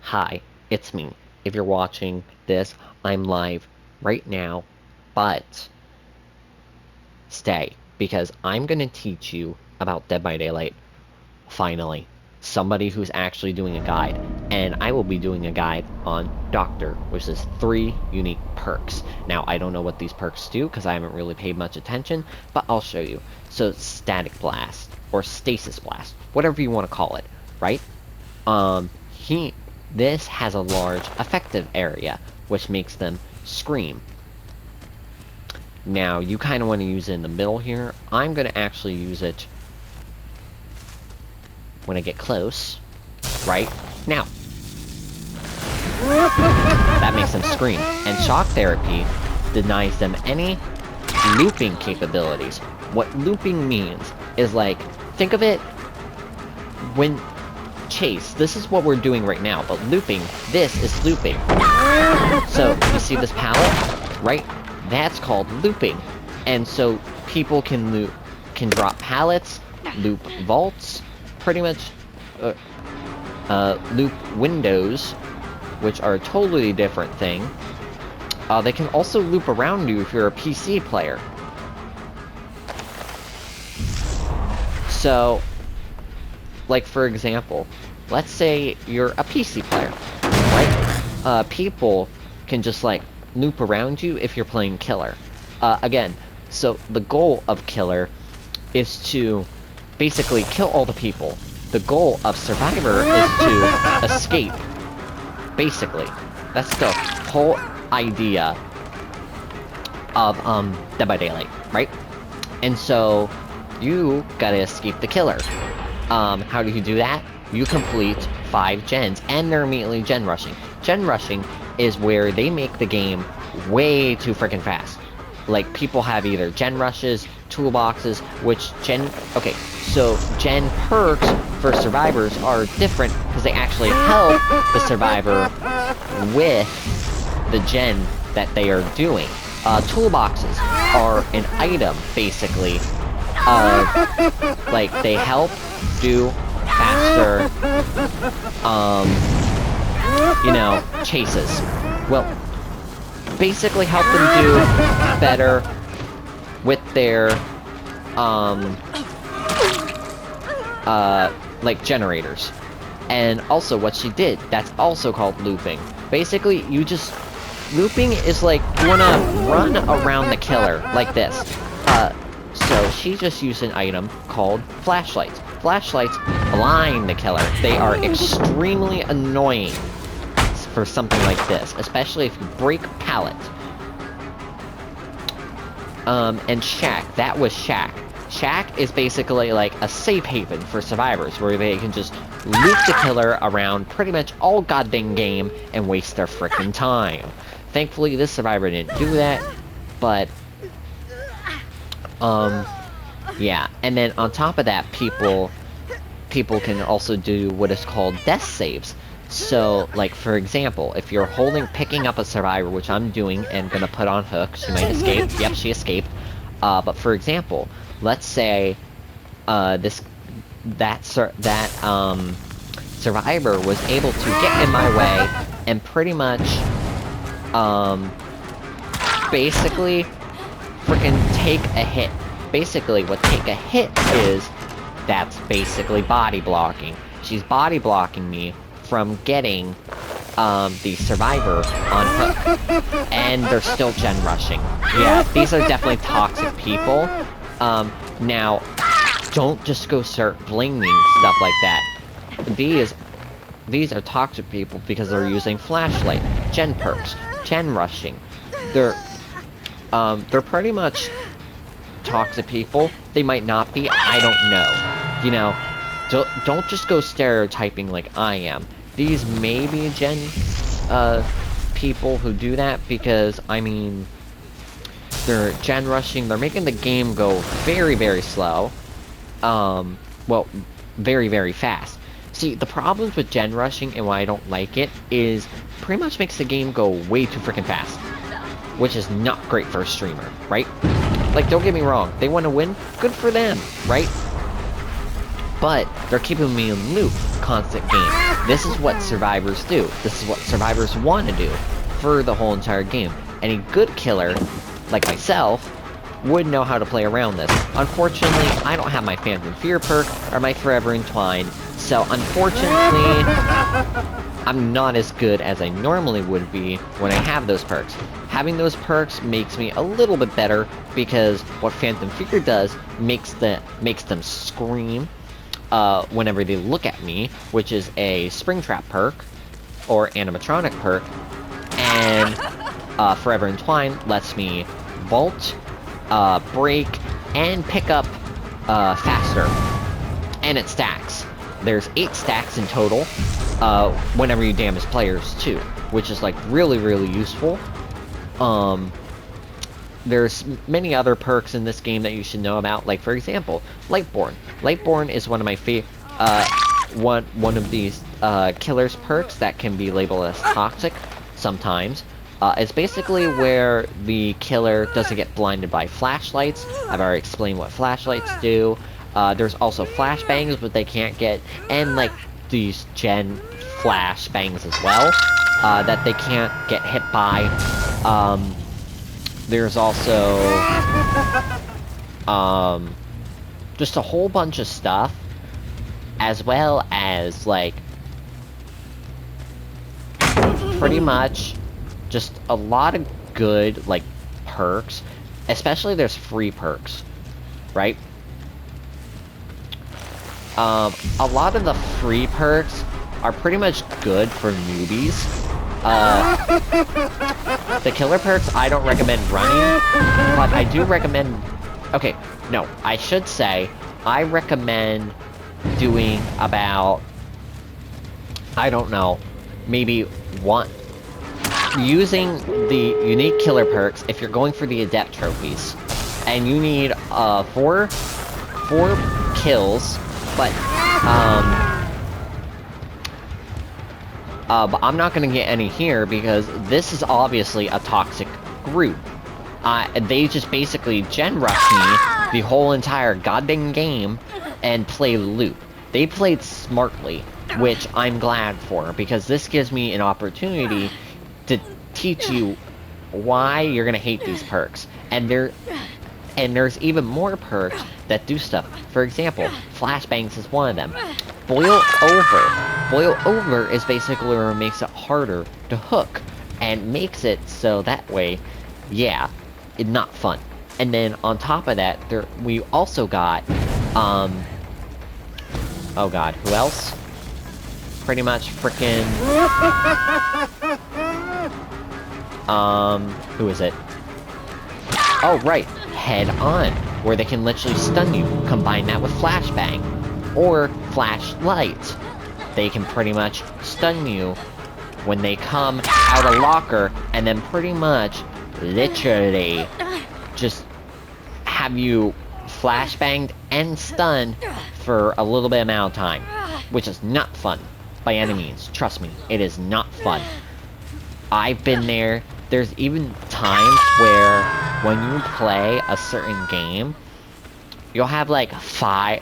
Hi, it's me. If you're watching this, I'm live right now, but stay, because I'm gonna teach you about Dead by Daylight, finally. Somebody who's actually doing a guide, and I will be doing a guide on Doctor, which is 3 unique perks. Now, I don't know what these perks do, because I haven't really paid much attention, but I'll show you. So, Static Blast, or Stasis Blast, whatever you want to call it, right? He this has a large effective area, which makes them scream. Now, you kind of want to use it in the middle here. I'm going to actually use it when I get close, right? Now. That makes them scream. And Shock Therapy denies them any looping capabilities. What looping means is, like, think of it when Chase, this is what we're doing right now, but looping, this is looping. So, you see this pallet, right? That's called looping. And so, people can drop pallets, loop vaults, pretty much, loop windows, which are a totally different thing. They can also loop around you if you're a PC player. So, like, for example, let's say you're a PC player, right? People can just, like, loop around you if you're playing Killer. Again, so the goal of Killer is to basically kill all the people. The goal of Survivor is to escape, basically. That's the whole idea of, Dead by Daylight, right? And so, you gotta escape the Killer. How do you do that? You complete 5 gens, and they're immediately gen rushing. Gen rushing is where they make the game way too freaking fast. Like, people have either gen rushes, toolboxes, which okay, so gen perks for survivors are different, because they actually help the survivor with the gen that they are doing. Toolboxes are an item, basically, like, they help do faster, you know, chases. Well, basically help them do better with their, like, generators. And also, what she did, that's also called looping. Basically, looping is like, you wanna run around the Killer, like this. So she just used an item called flashlights. Flashlights blind the Killer. They are extremely annoying for something like this, especially if you break pallet. And Shack, that was Shack. Shack is basically like a safe haven for survivors, where they can just loop the Killer around pretty much all goddamn game and waste their frickin' time. Thankfully, this survivor didn't do that, but yeah, and then on top of that, people can also do what is called death saves. So, like, for example, if you're picking up a survivor, which I'm doing, and gonna put on hook, she might escape. Yep, she escaped. But for example, let's say, that survivor was able to get in my way, and pretty much, basically, frickin' take a hit. Basically, what take a hit is, that's basically body blocking. She's body blocking me from getting, the survivor on hook. And they're still gen rushing. Yeah, these are definitely toxic people. Now, don't just go start blinging stuff like that. These are toxic people because they're using flashlight, gen perks, gen rushing. They're pretty much toxic people. They might not be, I don't know. You know, don't just go stereotyping like I am. These may be gen people who do that, because, I mean, they're gen rushing, they're making the game go very, very slow. Well, very, very fast. See, the problems with gen rushing and why I don't like it is pretty much makes the game go way too freaking fast, which is not great for a streamer, right? Like, don't get me wrong, they want to win, good for them, right? but they're keeping me in loop, constant game. This is what survivors do. This is what survivors want to do for the whole entire game. Any good killer, like myself, would know how to play around this. Unfortunately, I don't have my Phantom Fear perk or my Forever Entwined, so unfortunately, I'm not as good as I normally would be when I have those perks. Having those perks makes me a little bit better, because what Phantom Fear does makes them scream whenever they look at me, which is a Springtrap perk, or animatronic perk, and Forever Entwined lets me vault, break, and pick up faster. And it stacks. There's 8 stacks in total, whenever you damage players too, which is like really, really useful. There's many other perks in this game that you should know about, like for example, Lightborn. Lightborn is one of my one of these killer's perks that can be labeled as toxic sometimes. It's basically where the killer doesn't get blinded by flashlights. I've already explained what flashlights do. There's also flashbangs, but they can't get, and like these gen flashbangs as well, that they can't get hit by. There's also just a whole bunch of stuff, as well as like pretty much just a lot of good like perks. Especially there's free perks, right? A lot of the free perks are pretty much good for newbies. The killer perks I don't recommend running, but I do recommend... Okay, no, I should say, I recommend doing about... I don't know, maybe one... Using the unique killer perks if you're going for the adept trophies. And you need, 4 kills, but I'm not gonna get any here because this is obviously a toxic group. They just basically gen rush me the whole entire goddamn game and play loop. They played smartly, which I'm glad for, because this gives me an opportunity to teach you why you're gonna hate these perks. And there's even more perks that do stuff. For example, flashbangs is one of them. Boil Over. Boil Over is basically where it makes it harder to hook, and makes it so that way, yeah, it's not fun. And then on top of that, we also got, oh god, who else? Pretty much frickin', who is it? Oh, right, Head On, where they can literally stun you. Combine that with Flashbang, or Flashlight. They can pretty much stun you when they come out of locker, and then pretty much, literally, just have you flashbanged and stunned for a little bit amount of time. Which is not fun, by any means. Trust me, it is not fun. I've been there. There's even times where, when you play a certain game, you'll have like 4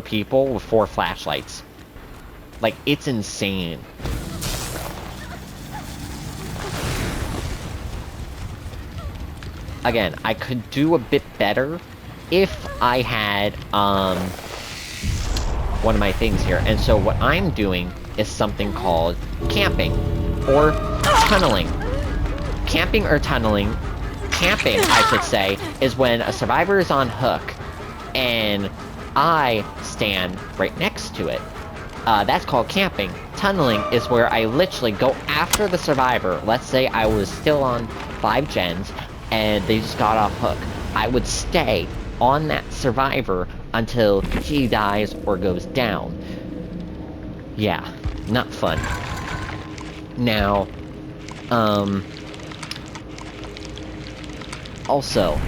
people with 4 flashlights. Like, it's insane. Again, I could do a bit better if I had, one of my things here. And so what I'm doing is something called camping, or tunneling. Camping or tunneling, camping, I should say, is when a survivor is on hook, and I stand right next to it. That's called camping. Tunneling is where I literally go after the survivor. Let's say I was still on 5 gens, and they just got off hook. I would stay on that survivor until he dies or goes down. Yeah, not fun. Now, also,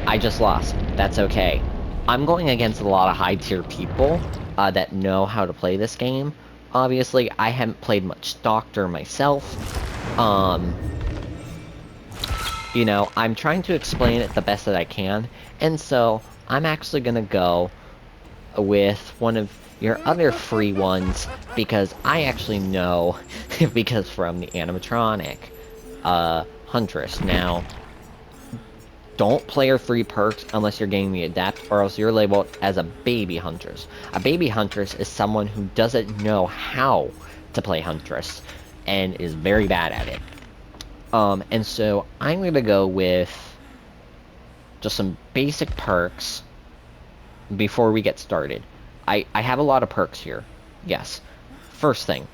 I just lost. That's okay. I'm going against a lot of high-tier people that know how to play this game. Obviously, I haven't played much Doctor myself. You know, I'm trying to explain it the best that I can, and so I'm actually gonna go with one of your other free ones, because I actually know, because from the animatronic, Huntress. Now, don't play your free perks unless you're getting the Adept, or else you're labeled as a baby Huntress. A baby Huntress is someone who doesn't know how to play Huntress, and is very bad at it. And so I'm gonna go with just some basic perks before we get started. I have a lot of perks here. Yes. First thing,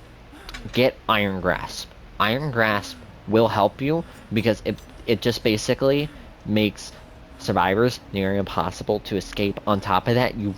get Iron Grasp. Iron Grasp will help you because it just basically makes survivors near impossible to escape. On top of that, you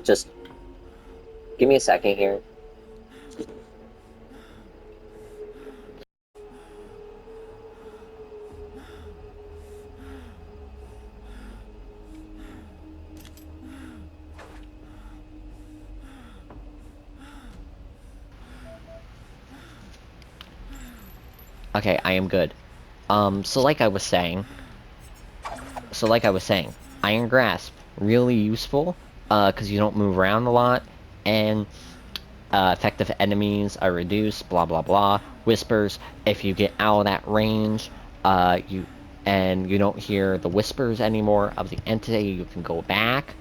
just give me a second here. Okay, I am good. So like I was saying, Iron Grasp, really useful, because you don't move around a lot, and effective enemies are reduced, blah blah blah. Whispers, if you get out of that range, you don't hear the whispers anymore of the entity, you can go back.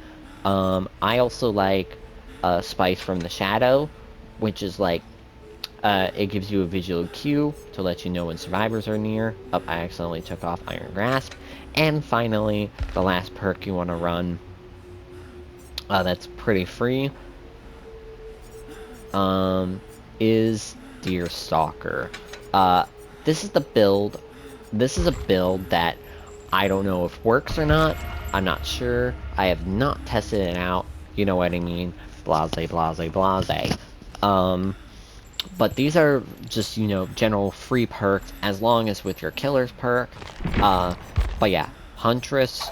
I also like Spice from the Shadow, which is like, it gives you a visual cue to let you know when survivors are near. Oh, I accidentally took off Iron Grasp. And finally, the last perk you want to run, that's pretty free, is Deer Stalker. This is a build that I don't know if works or not. I'm not sure. I have not tested it out. You know what I mean? Blase, blase, blase. But these are just, general free perks, as long as with your killer's perk. But yeah, Huntress,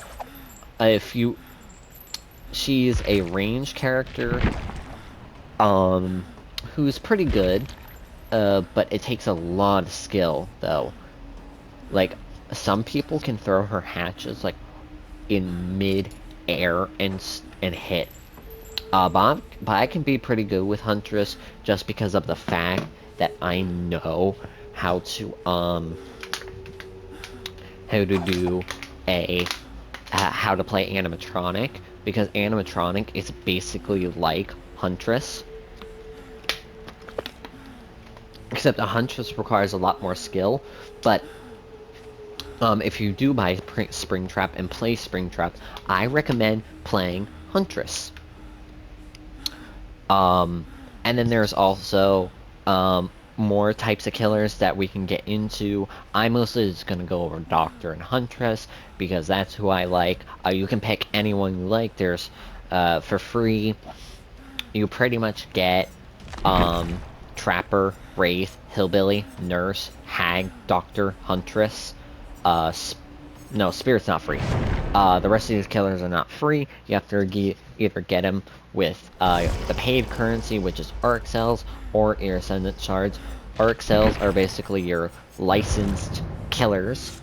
she's a range character, who's pretty good, but it takes a lot of skill, though. Like, some people can throw her hatches, like, in mid-air and hit. But I can be pretty good with Huntress just because of the fact that I know how to play animatronic, because animatronic is basically like Huntress, except a Huntress requires a lot more skill. But if you do buy Springtrap and play Springtrap, I recommend playing Huntress. And then there's also more types of killers that we can get into. I'm mostly just gonna go over Doctor and Huntress because that's who I like. You can pick anyone you like. There's for free, you pretty much get Trapper, Wraith, Hillbilly, Nurse, Hag, Doctor, Huntress. No, Spirit's not free. The rest of these killers are not free. You have to either get them with the paid currency, which is Arc Cells, or Iridescent Shards. Arc Cells are basically your licensed killers,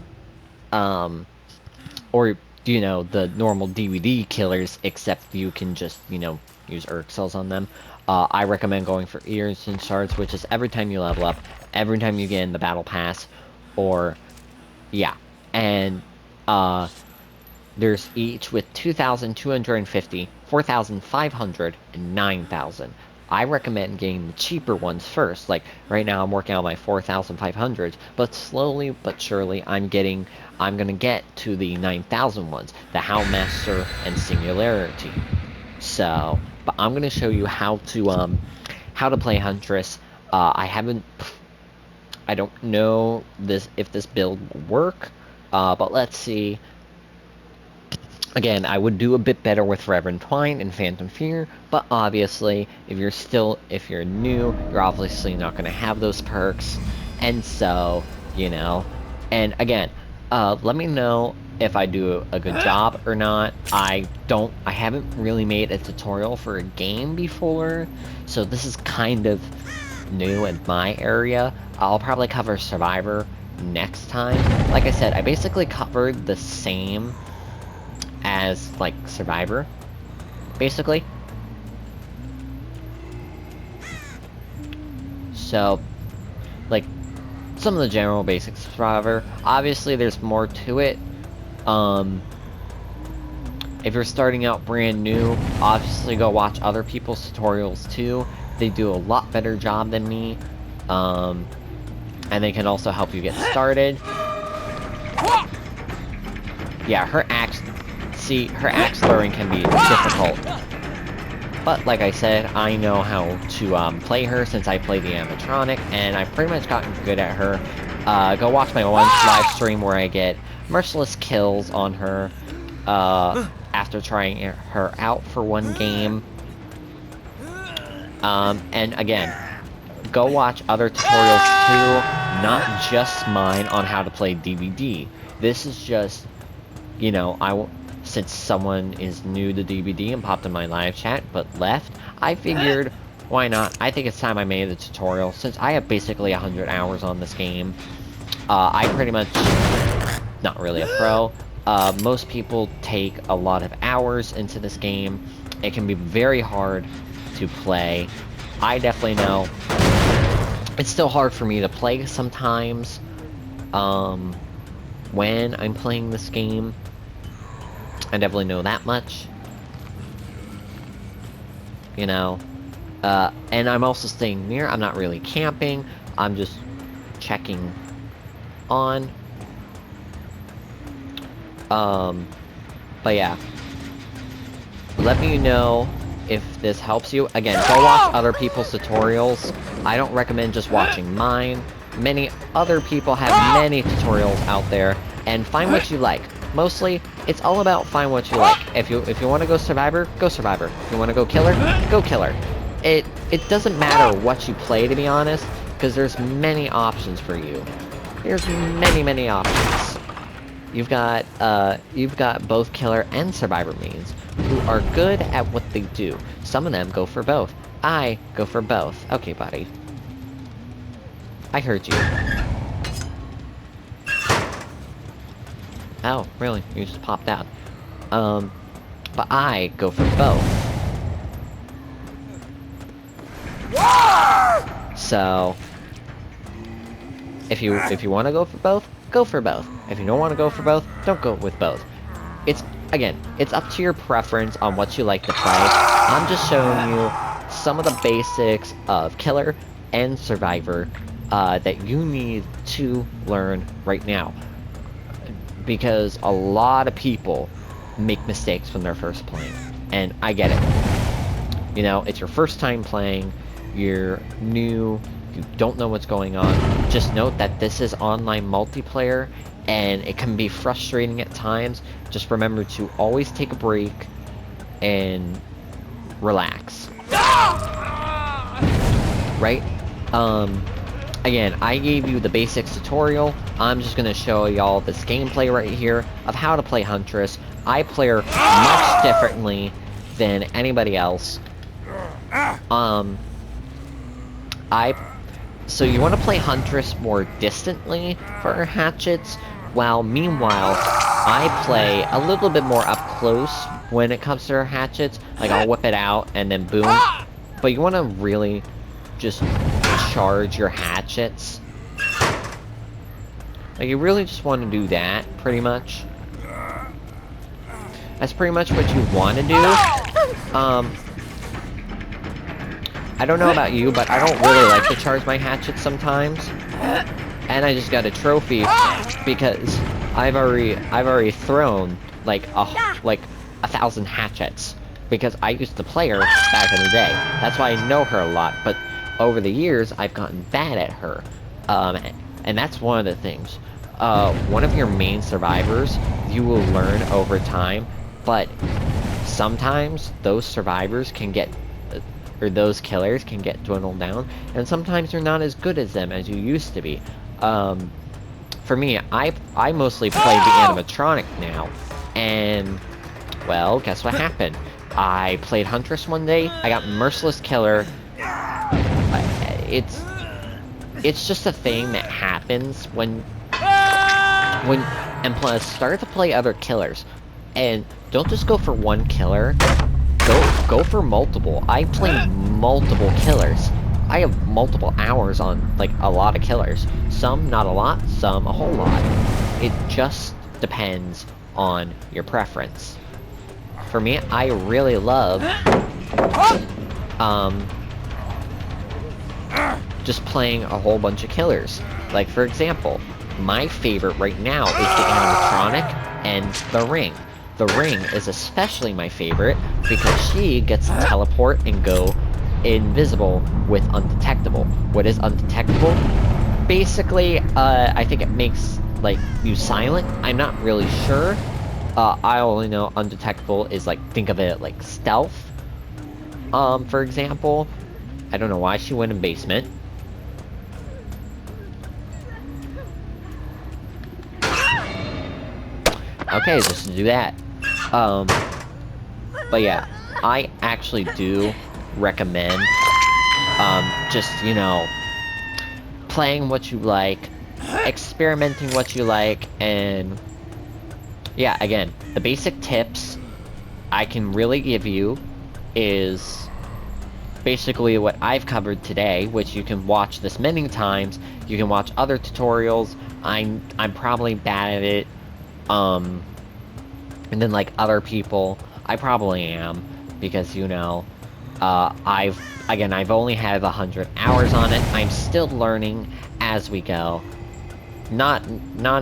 or, you know, the normal DVD killers, except you can just, you know, use Erg cells on them. I recommend going for ears and shards, which is every time you level up, every time you get in the battle pass, or, yeah. And, there's each with 2,250, 4,500, and 9,000. I recommend getting the cheaper ones first. Like, right now I'm working on my 4,500s, but slowly but surely I'm gonna get to the 9,000 ones, the Howlmaster and Singularity. So, but I'm gonna show you how to play Huntress. I don't know if this build will work, but let's see. Again, I would do a bit better with Reverend Twine and Phantom Fear, but obviously, if you're new, you're obviously not going to have those perks, and so, you know, and again, let me know if I do a good job or not. I haven't really made a tutorial for a game before, so this is kind of new in my area. I'll probably cover Survivor next time. Like I said, I basically covered the same as, like, Survivor, basically. So, like, some of the general basics of Survivor. Obviously, there's more to it. If you're starting out brand new, obviously go watch other people's tutorials too. They do a lot better job than me. And they can also help you get started. Yeah, her axe throwing can be difficult. But like I said, I know how to play her since I play the animatronic, and I've pretty much gotten good at her. Go watch my one live stream where I get merciless kills on her after trying her out for one game. And again, go watch other tutorials too, not just mine on how to play DVD. This is just, you know, since someone is new to DVD and popped in my live chat but left, I figured, why not? I think it's time I made a tutorial, since I have basically 100 hours on this game. I pretty much, not really a pro, most people take a lot of hours into this game. It can be very hard to play. I definitely know. It's still hard for me to play sometimes, when I'm playing this game. I definitely know that much. You know. And I'm also staying near. I'm not really camping. I'm just checking on. But yeah. Let me know if this helps you. Again, go watch other people's tutorials. I don't recommend just watching mine. Many other people have many tutorials out there, and find what you like. Mostly, it's all about find what you like. If you want to go Survivor, go Survivor. If you want to go Killer, go Killer. It doesn't matter what you play, to be honest, because there's many options for you. There's many options. You've got both Killer and Survivor mains who are good at what they do. Some of them go for both. I go for both. Okay, buddy. I heard you. Oh, really? You just popped out. But I go for both. So, if you want to go for both, go for both. If you don't want to go for both, don't go with both. It's up to your preference on what you like to play. I'm just showing you some of the basics of Killer and Survivor that you need to learn right now. Because a lot of people make mistakes when they're first playing. And I get it. You know, it's your first time playing, you're new, you don't know what's going on. Just note that this is online multiplayer, and it can be frustrating at times. Just remember to always take a break and relax. Right? Again, I gave you the basics tutorial. I'm just gonna show y'all this gameplay right here of how to play Huntress. I play her much differently than anybody else. So you want to play Huntress more distantly for her hatchets, While meanwhile, I play a little bit more up close when it comes to her hatchets. Like, I'll whip it out and then boom. But you want to really just charge your hatchets. Like, you really just want to do that, pretty much. That's pretty much what you want to do. I don't know about you, but I don't really like to charge my hatchets sometimes. And I just got a trophy because I've already thrown like 1,000 hatchets because I used to play her back in the day. That's why I know her a lot. But over the years, I've gotten bad at her, and that's one of the things. One of your main survivors, you will learn over time, but sometimes those survivors can get, or those killers can get dwindled down, and sometimes you're not as good as them as you used to be. For me, I mostly play the animatronic now, and, well, guess what happened? I played Huntress one day, I got Merciless Killer. It's just a thing that happens when and plus start to play other killers, and don't just go for one killer. Go for multiple. I play multiple killers. I have multiple hours on like a lot of killers. Some not a lot, some a whole lot. It just depends on your preference. For me, I really love just playing a whole bunch of killers. Like, for example, my favorite right now is the animatronic and the ring. The ring is especially my favorite because she gets to teleport and go invisible with undetectable. What is undetectable? Basically, I think it makes, like, you silent. I'm not really sure. I only know undetectable is, like, think of it like stealth. For example, I don't know why she went in basement. Okay, just to do that. But yeah, I actually do recommend, just, you know, playing what you like, experimenting what you like, and yeah, again, the basic tips I can really give you is basically what I've covered today, which you can watch this many times. You can watch other tutorials. I'm probably bad at it. And then like other people, I probably am, because, you know, I've only had 100 hours on it. I'm still learning as we go. Not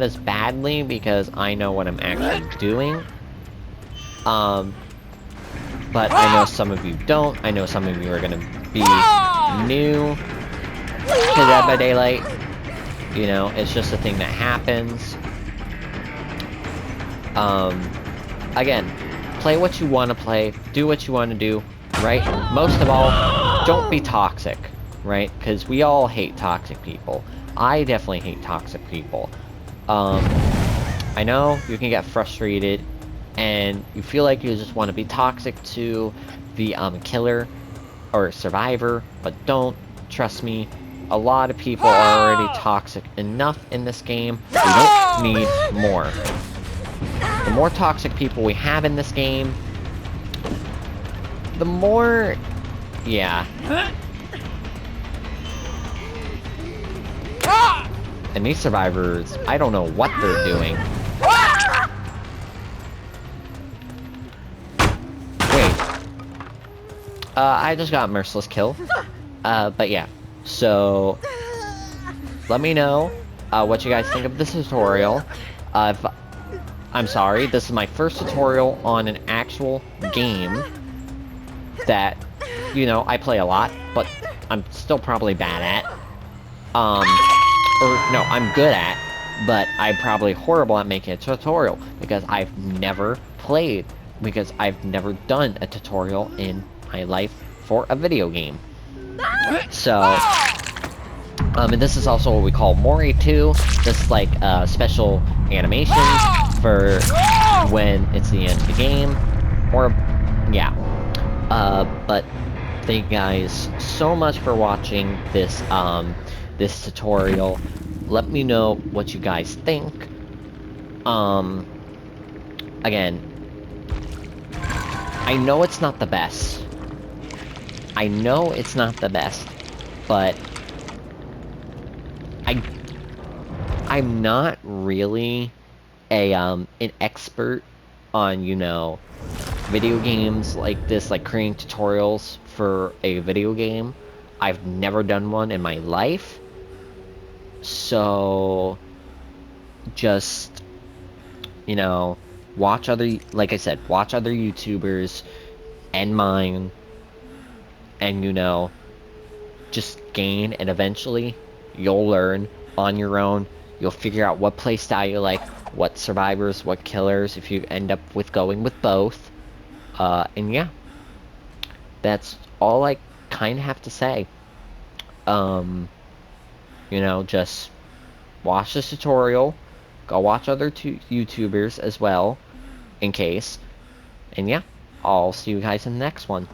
as badly, because I know what I'm actually doing. But I know some of you don't. I know some of you are gonna be new to Dead by Daylight. You know, it's just a thing that happens. Again, play what you want to play, do what you want to do, right? Most of all, don't be toxic, right? Because we all hate toxic people. I definitely hate toxic people. I know you can get frustrated, and you feel like you just want to be toxic to the killer or survivor, but don't. Trust me, a lot of people are already toxic enough in this game. We don't need more. The more toxic people we have in this game, the more... yeah. And these survivors, I don't know what they're doing. Wait. I just got a merciless kill. But yeah. So, let me know what you guys think of this tutorial. I'm sorry, this is my first tutorial on an actual game that, you know, I play a lot, but I'm still probably bad at. Or, no, I'm good at, but I'm probably horrible at making a tutorial, because I've never played, because I've never done a tutorial in my life for a video game. So, and this is also what we call Mori 2. This is like a special animation for when it's the end of the game, or, yeah. But thank you guys so much for watching this, this tutorial. Let me know what you guys think. Um, again, I know it's not the best. I know it's not the best, but I I'm not really an expert on, video games like this, like creating tutorials for a video game. I've never done one in my life. So just, you know, watch other, like I said, watch other YouTubers and mine, and just gain, and eventually you'll learn on your own. You'll figure out what playstyle you like, what survivors, what killers, if you end up with going with both. And yeah, that's all I kind of have to say. Just watch this tutorial, go watch other YouTubers as well, in case. And yeah, I'll see you guys in the next one.